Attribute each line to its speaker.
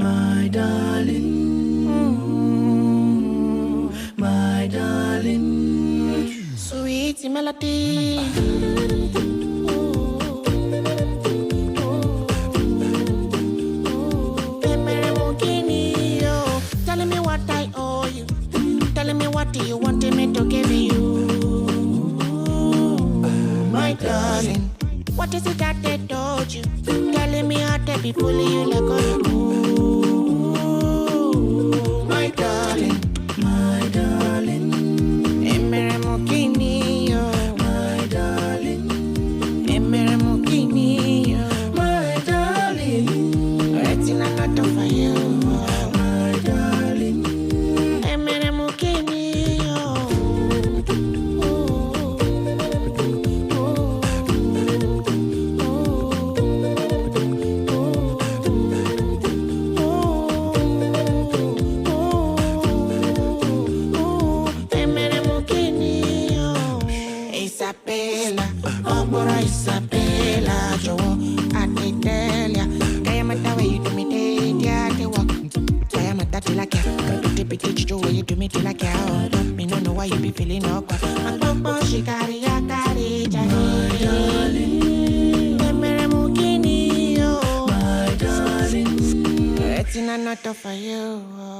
Speaker 1: my darling, my darling, sweet melody. Telling me what I owe you, telling me what do you want me to give you, my darling. What is it that they told you? Telling me how they be pulling you like a my darling, my darling. Emere mokini yo, my darling. Emere mokini yo, my darling. Waiting a lot for you, my darling. Emere mokini yo. Isabella, Obora Isabella, Joe, Adelia. I am at the way you do me, they walk. I am at that like a teach you way you do me till like a me no know why you be feeling awkward. My papa, she carry a carry, my darling. Emere mukini, my darling. It's in a not for you.